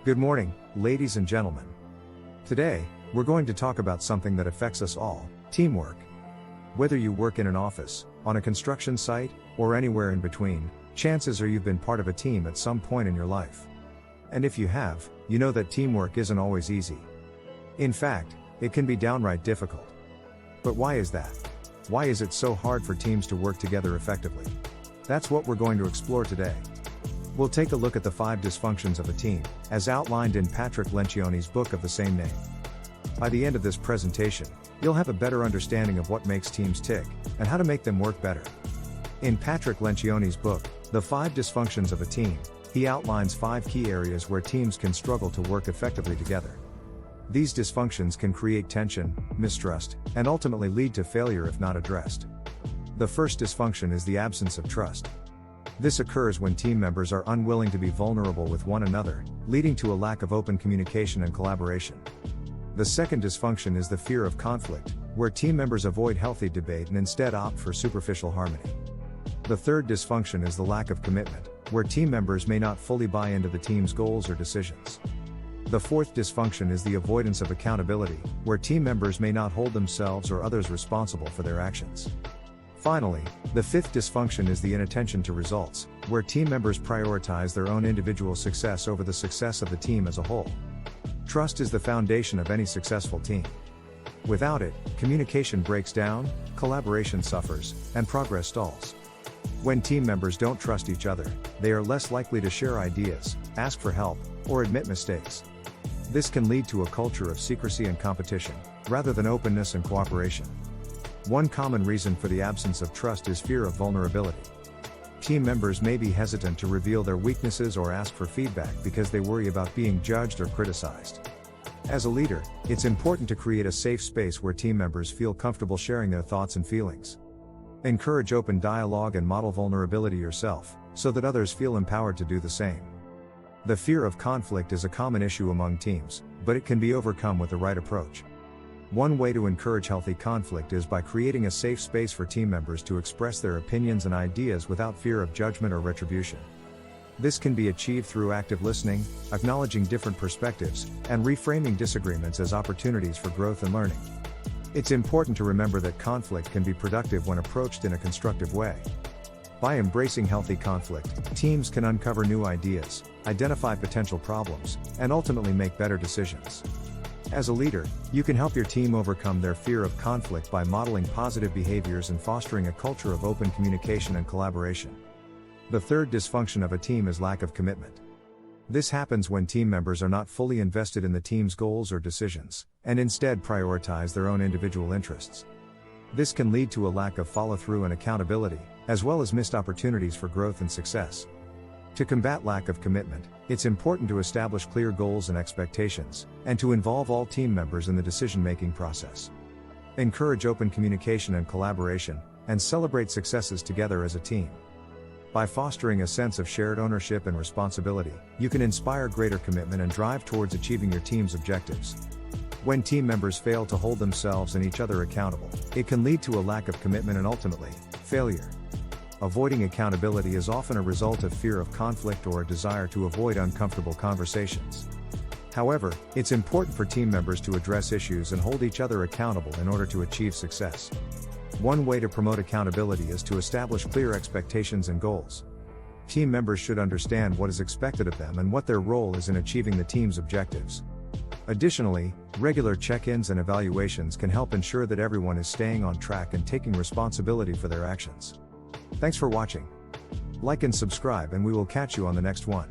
Good morning, ladies and gentlemen. Today, we're going to talk about something that affects us all, teamwork. Whether you work in an office, on a construction site, or anywhere in between, chances are you've been part of a team at some point in your life. And if you have, you know that teamwork isn't always easy. In fact, it can be downright difficult. But why is that? Why is it so hard for teams to work together effectively? That's what we're going to explore today. We'll take a look at the 5 dysfunctions of a team, as outlined in Patrick Lencioni's book of the same name. By the end of this presentation, you'll have a better understanding of what makes teams tick, and how to make them work better. In Patrick Lencioni's book, The 5 Dysfunctions of a Team, he outlines 5 key areas where teams can struggle to work effectively together. These dysfunctions can create tension, mistrust, and ultimately lead to failure if not addressed. The first dysfunction is the absence of trust. This occurs when team members are unwilling to be vulnerable with one another, leading to a lack of open communication and collaboration. The second dysfunction is the fear of conflict, where team members avoid healthy debate and instead opt for superficial harmony. The third dysfunction is the lack of commitment, where team members may not fully buy into the team's goals or decisions. The fourth dysfunction is the avoidance of accountability, where team members may not hold themselves or others responsible for their actions. Finally, the fifth dysfunction is the inattention to results, where team members prioritize their own individual success over the success of the team as a whole. Trust is the foundation of any successful team. Without it, communication breaks down, collaboration suffers, and progress stalls. When team members don't trust each other, they are less likely to share ideas, ask for help, or admit mistakes. This can lead to a culture of secrecy and competition, rather than openness and cooperation. One common reason for the absence of trust is fear of vulnerability. Team members may be hesitant to reveal their weaknesses or ask for feedback because they worry about being judged or criticized. As a leader, it's important to create a safe space where team members feel comfortable sharing their thoughts and feelings. Encourage open dialogue and model vulnerability yourself, so that others feel empowered to do the same. The fear of conflict is a common issue among teams, but it can be overcome with the right approach. One way to encourage healthy conflict is by creating a safe space for team members to express their opinions and ideas without fear of judgment or retribution. This can be achieved through active listening, acknowledging different perspectives, and reframing disagreements as opportunities for growth and learning. It's important to remember that conflict can be productive when approached in a constructive way. By embracing healthy conflict, teams can uncover new ideas, identify potential problems, and ultimately make better decisions. As a leader, you can help your team overcome their fear of conflict by modeling positive behaviors and fostering a culture of open communication and collaboration. The third dysfunction of a team is lack of commitment. This happens when team members are not fully invested in the team's goals or decisions, and instead prioritize their own individual interests. This can lead to a lack of follow-through and accountability, as well as missed opportunities for growth and success. To combat lack of commitment, it's important to establish clear goals and expectations, and to involve all team members in the decision-making process. Encourage open communication and collaboration, and celebrate successes together as a team. By fostering a sense of shared ownership and responsibility, you can inspire greater commitment and drive towards achieving your team's objectives. When team members fail to hold themselves and each other accountable, it can lead to a lack of commitment and ultimately, failure. Avoiding accountability is often a result of fear of conflict or a desire to avoid uncomfortable conversations. However, it's important for team members to address issues and hold each other accountable in order to achieve success. One way to promote accountability is to establish clear expectations and goals. Team members should understand what is expected of them and what their role is in achieving the team's objectives. Additionally, regular check-ins and evaluations can help ensure that everyone is staying on track and taking responsibility for their actions. Thanks for watching. Like and subscribe, and we will catch you on the next one.